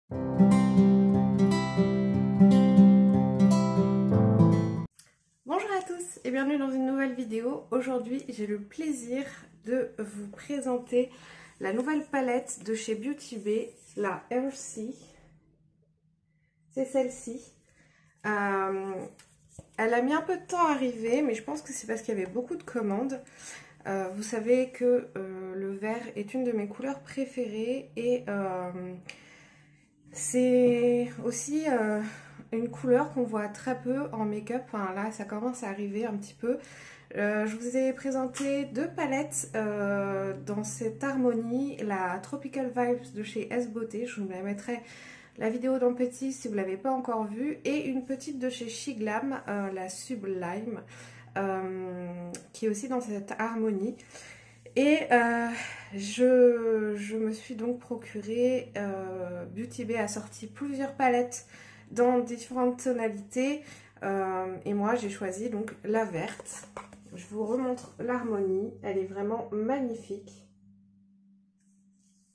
Bonjour à tous et bienvenue dans une nouvelle vidéo. Aujourd'hui j'ai le plaisir de vous présenter la nouvelle palette de chez Beauty Bay, la Earthy. C'est celle-ci. Elle a mis un peu de temps à arriver, mais je pense que c'est parce qu'il y avait beaucoup de commandes. Vous savez que le vert est une de mes couleurs préférées et c'est aussi une couleur qu'on voit très peu en make-up. Enfin, là, ça commence à arriver un petit peu. Je vous ai présenté deux palettes dans cette harmonie. La Tropical Vibes de chez S Beauté. Je vous la mettrai la vidéo dans le petit si vous ne l'avez pas encore vue. Et une petite de chez She Glam, la Sublime, qui est aussi dans cette harmonie. Et je me suis donc procuré, Beauty Bay a sorti plusieurs palettes dans différentes tonalités. Et moi j'ai choisi donc la verte. Je vous remontre l'harmonie, elle est vraiment magnifique.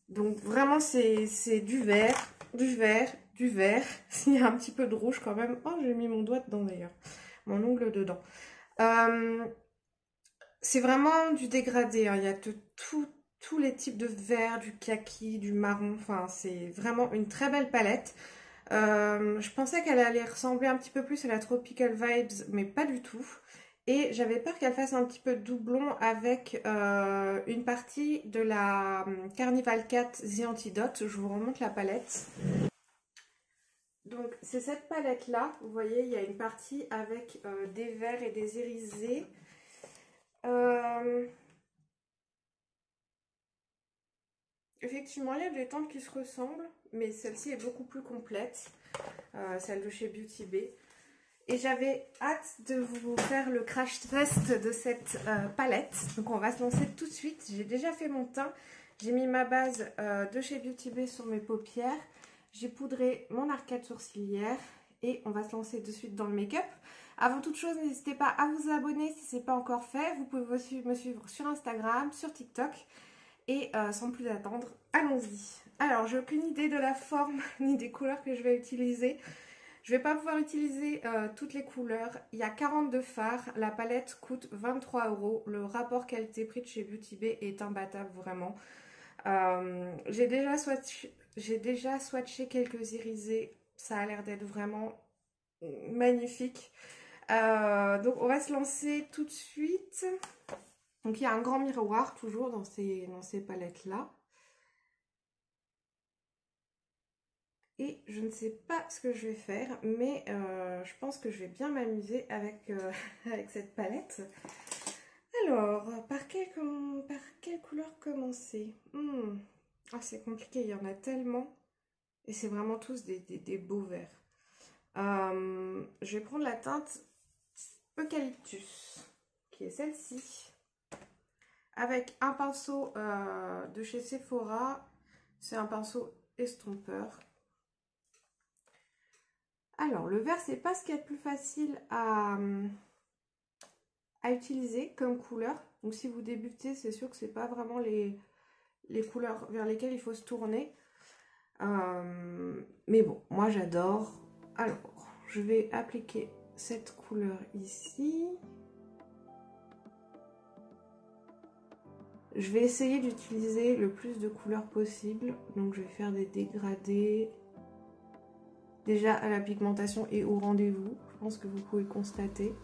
Donc vraiment c'est du vert, du vert, du vert. S'il y a un petit peu de rouge quand même. Oh, j'ai mis mon doigt dedans d'ailleurs, mon ongle dedans. C'est vraiment du dégradé, hein. Il y a de tous les types de vert, du kaki, du marron. Enfin, c'est vraiment une très belle palette. Je pensais qu'elle allait ressembler un petit peu plus à la Tropical Vibes, mais pas du tout. Et j'avais peur qu'elle fasse un petit peu de doublon avec une partie de la Carnival Cat The Antidote. Je vous remonte la palette. Donc c'est cette palette là, vous voyez, il y a une partie avec des verts et des irisés. Effectivement, il y a des teintes qui se ressemblent, mais celle-ci est beaucoup plus complète, celle de chez Beauty Bay. Et j'avais hâte de vous faire le crash test de cette palette. Donc on va se lancer tout de suite. J'ai déjà fait mon teint. J'ai mis ma base de chez Beauty Bay sur mes paupières. J'ai poudré mon arcade sourcilière. Et on va se lancer de suite dans le make-up. Avant toute chose, n'hésitez pas à vous abonner si ce n'est pas encore fait. Vous pouvez aussi me suivre sur Instagram, sur TikTok. Et sans plus attendre, allons-y. Alors, j'ai aucune idée de la forme ni des couleurs que je vais utiliser. Je ne vais pas pouvoir utiliser toutes les couleurs. Il y a 42 fards. La palette coûte 23 €. Le rapport qualité-prix de chez Beauty Bay est imbattable, vraiment. J'ai déjà swatché quelques irisés. Ça a l'air d'être vraiment magnifique. Donc, on va se lancer tout de suite. Donc il y a un grand miroir toujours dans ces palettes-là. Et je ne sais pas ce que je vais faire, mais je pense que je vais bien m'amuser avec, avec cette palette. Alors, par quelle couleur commencer? Ah, c'est compliqué, il y en a tellement. Et c'est vraiment tous des beaux verts. Je vais prendre la teinte Eucalyptus, qui est celle-ci. Avec un pinceau de chez Sephora, c'est un pinceau estompeur. Alors, le vert, c'est pas ce qu'il y a de plus facile à utiliser comme couleur. Donc, si vous débutez, c'est sûr que c'est pas vraiment les couleurs vers lesquelles il faut se tourner. Mais bon, moi j'adore. Alors, je vais appliquer cette couleur ici. Je vais essayer d'utiliser le plus de couleurs possible. Donc je vais faire des dégradés. Déjà la pigmentation est au rendez-vous. Je pense que vous pouvez le constater.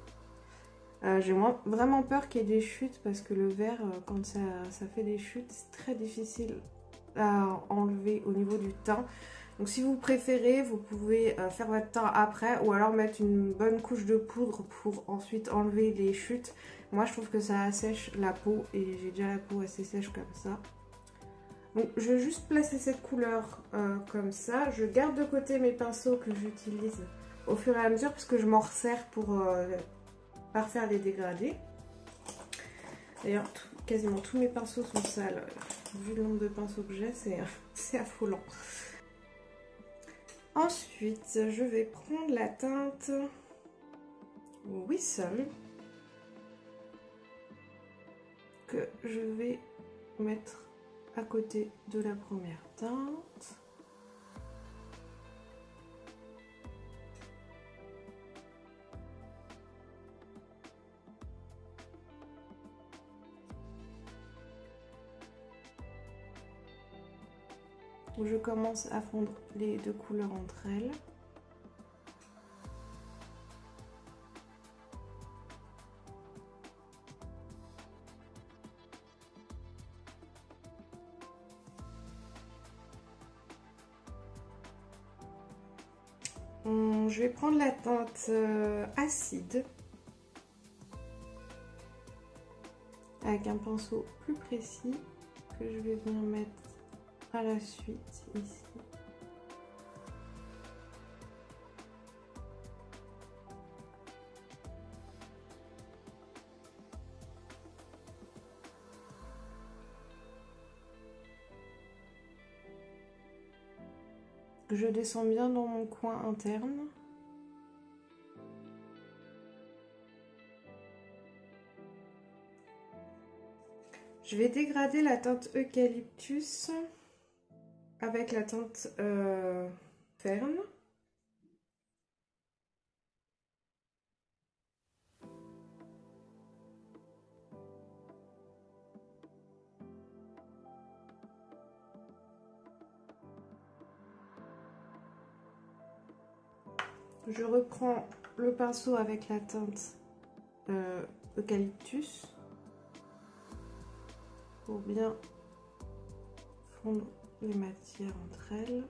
J'ai vraiment peur qu'il y ait des chutes parce que le vert, quand ça fait des chutes, c'est très difficile à enlever au niveau du teint. Donc si vous préférez, vous pouvez faire votre teint après ou alors mettre une bonne couche de poudre pour ensuite enlever les chutes. Moi je trouve que ça assèche la peau et j'ai déjà la peau assez sèche comme ça. Donc je vais juste placer cette couleur comme ça. Je garde de côté mes pinceaux que j'utilise au fur et à mesure parce que je m'en resserre pour faire les dégradés. D'ailleurs quasiment tous mes pinceaux sont sales. Vu le nombre de pinceaux que j'ai, c'est affolant. Ensuite, je vais prendre la teinte Whistle que je vais mettre à côté de la première teinte. où je commence à fondre les deux couleurs entre elles. Je vais prendre la teinte acide avec un pinceau plus précis que je vais venir mettre à la suite ici. Je descends bien dans mon coin interne. Je vais dégrader la teinte Eucalyptus avec la teinte Fern. Je reprends le pinceau avec la teinte Eucalyptus pour bien fondre les matières entre elles.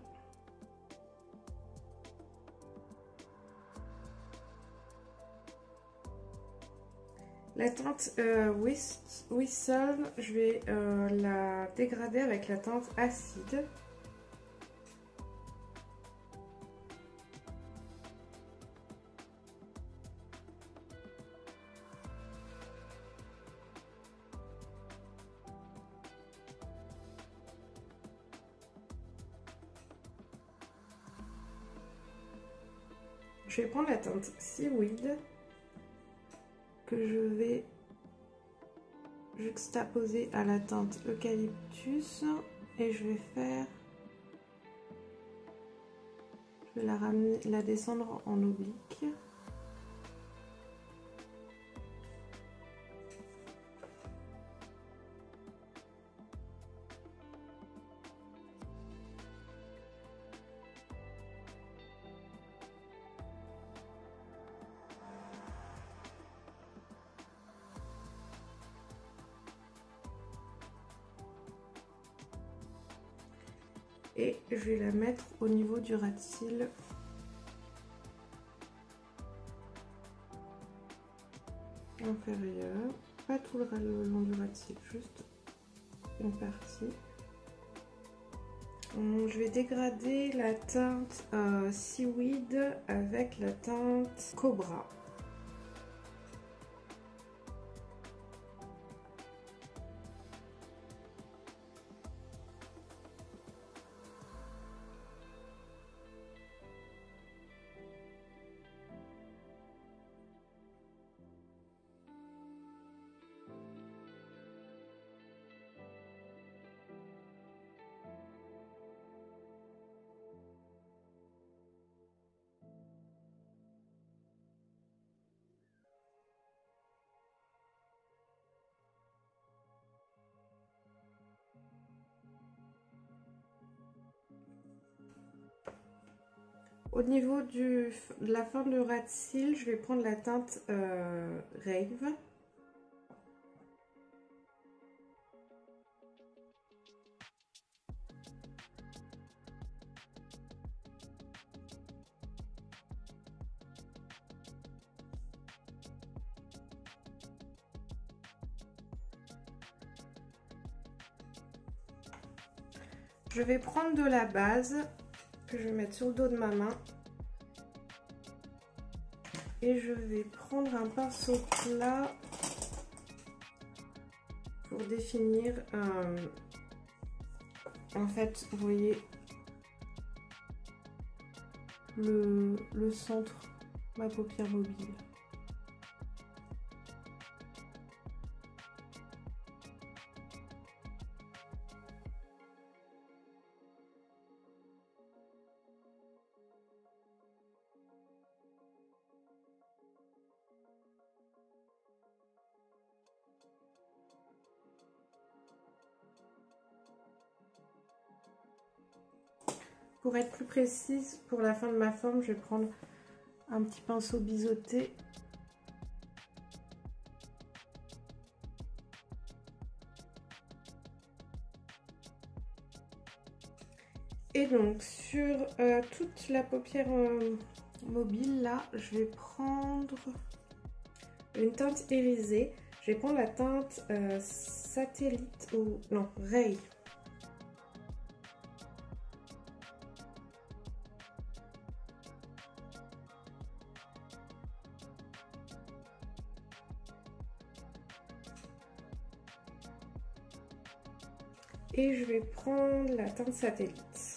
La teinte Whistle, je vais la dégrader avec la teinte acide. Je vais prendre la teinte Seaweed que je vais juxtaposer à la teinte Eucalyptus et je vais la ramener, la descendre en oblique. Et je vais la mettre au niveau du ras de cils. Inférieur. Pas tout le long du ras de cils, juste une partie. Je vais dégrader la teinte Seaweed avec la teinte Cobra. Au niveau de la fin de ras de cils, je vais prendre la teinte Rave. Je vais prendre de la base que je vais mettre sur le dos de ma main et je vais prendre un pinceau plat pour définir en fait, vous voyez le centre, ma paupière mobile. Pour être plus précise, pour la fin de ma forme, je vais prendre un petit pinceau biseauté. Et donc sur toute la paupière mobile là, je vais prendre une teinte irisée. Je vais prendre la teinte satellite ou non, Ray. Et je vais prendre la teinte satellite.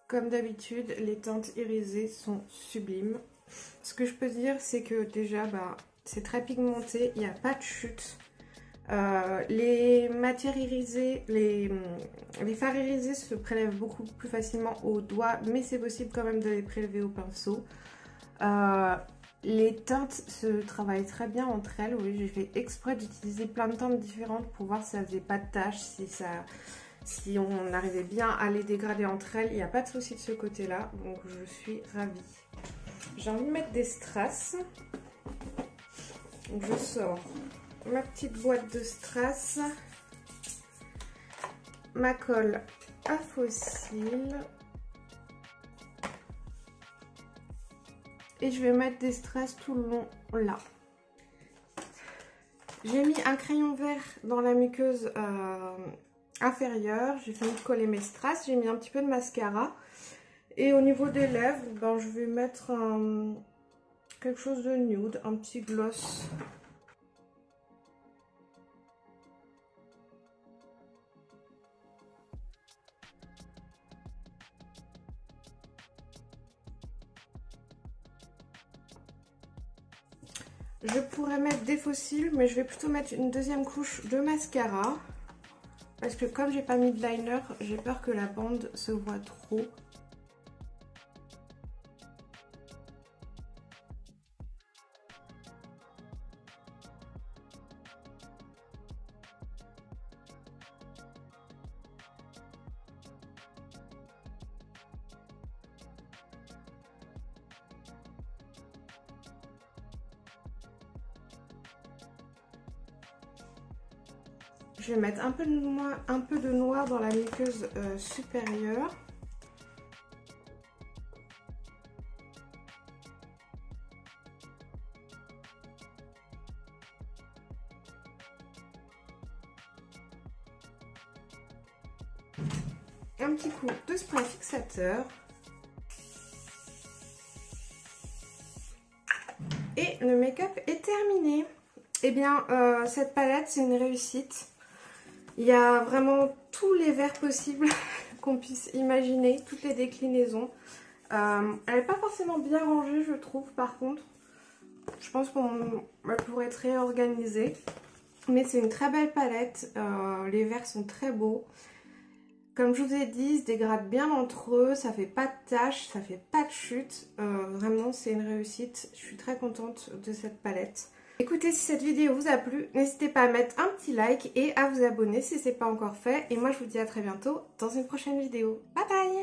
Comme d'habitude, les teintes irisées sont sublimes. Ce que je peux dire, c'est que déjà, c'est très pigmenté, il n'y a pas de chute. Les matières irisées, les fards irisés se prélèvent beaucoup plus facilement au doigt, mais c'est possible quand même de les prélever au pinceau. Les teintes se travaillent très bien entre elles. Oui, j'ai fait exprès d'utiliser plein de teintes différentes pour voir si ça faisait pas de taches, si on arrivait bien à les dégrader entre elles. Il n'y a pas de souci de ce côté-là, donc je suis ravie. J'ai envie de mettre des strass. Donc je sors ma petite boîte de strass, ma colle à fossiles et je vais mettre des strass tout le long là. J'ai mis un crayon vert dans la muqueuse inférieure, j'ai fini de coller mes strass, j'ai mis un petit peu de mascara et au niveau des lèvres, je vais mettre quelque chose de nude, un petit gloss. Je pourrais mettre des faux cils, mais je vais plutôt mettre une deuxième couche de mascara. Parce que comme j'ai pas mis de liner, j'ai peur que la bande se voit trop. Je vais mettre un peu de noir dans la muqueuse supérieure. Un petit coup de spray fixateur. Et le make-up est terminé. Eh bien, cette palette, c'est une réussite. Il y a vraiment tous les verts possibles qu'on puisse imaginer, toutes les déclinaisons. Elle n'est pas forcément bien rangée, je trouve, par contre. Je pense qu'elle pourrait être réorganisée. Mais c'est une très belle palette. Les verts sont très beaux. Comme je vous ai dit, ils se dégradent bien entre eux. Ça fait pas de taches, ça fait pas de chute. Vraiment, c'est une réussite. Je suis très contente de cette palette. Écoutez, si cette vidéo vous a plu, n'hésitez pas à mettre un petit like et à vous abonner si ce n'est pas encore fait. Et moi, je vous dis à très bientôt dans une prochaine vidéo. Bye bye!